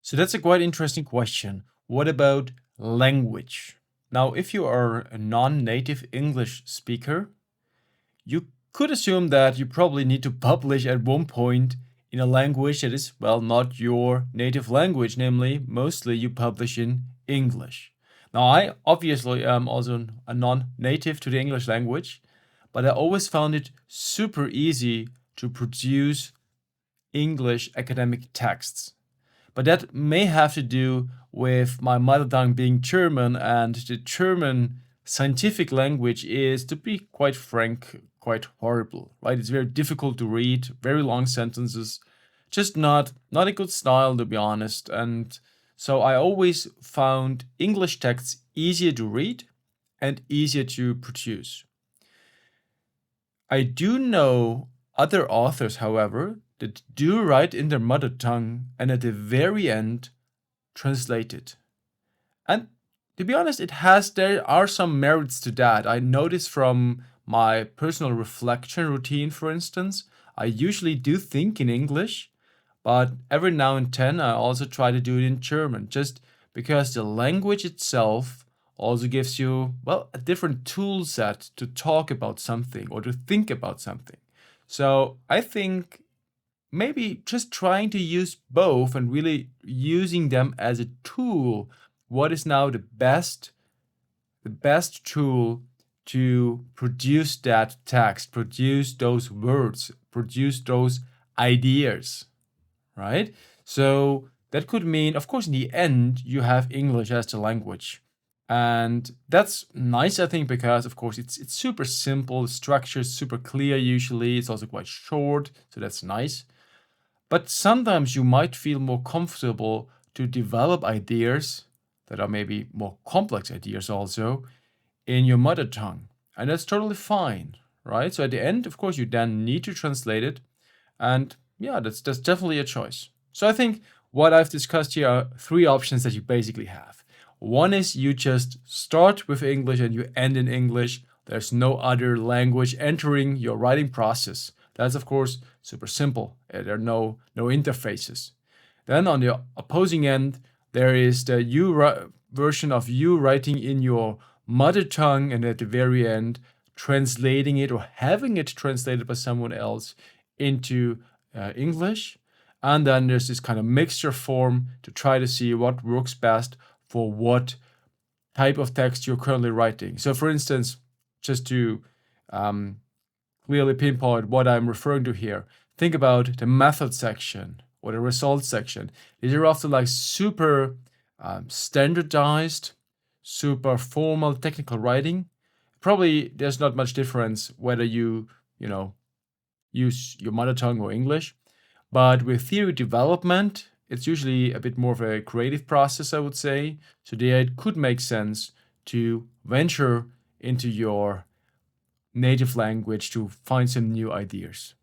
So that's a quite interesting question. What about language? Now, if you are a non-native English speaker, you could assume that you probably need to publish at one point in a language that is, well, not your native language, namely, mostly you publish in English. Now, I obviously am also a non-native to the English language, but I always found it super easy to produce English academic texts. But that may have to do with my mother tongue being German, and the German scientific language is, to be quite frank, quite horrible, right? It's very difficult to read, very long sentences, just not a good style, to be honest. And so I always found English texts easier to read and easier to produce. I do know other authors, however, that do write in their mother tongue and at the very end translate it. And to be honest, there are some merits to that. I notice from my personal reflection routine, for instance, I usually do think in English, but every now and then I also try to do it in German, just because the language itself also gives you, well, a different tool set to talk about something or to think about something. So I think maybe just trying to use both and really using them as a tool. What is now the best tool to produce that text, produce those words, produce those ideas, right? So that could mean, of course, in the end, you have English as the language. And that's nice, I think, because of course it's super simple, the structure is super clear usually, it's also quite short, so that's nice. But sometimes you might feel more comfortable to develop ideas that are maybe more complex ideas also in your mother tongue. And that's totally fine, right? So at the end, of course, you then need to translate it. And yeah, that's definitely a choice. So I think what I've discussed here are three options that you basically have. One is you just start with English and you end in English. There's no other language entering your writing process. That's of course super simple. There are no interfaces. Then on the opposing end, there is the version of you writing in your mother tongue, and at the very end, translating it or having it translated by someone else into English. And then there's this kind of mixture form to try to see what works best for what type of text you're currently writing. So, for instance, just to clearly pinpoint what I'm referring to here, think about the method section or the results section. These are often like super standardized, super formal technical writing. Probably there's not much difference whether you use your mother tongue or English. But with theory development, it's usually a bit more of a creative process, I would say. So there it could make sense to venture into your native language to find some new ideas.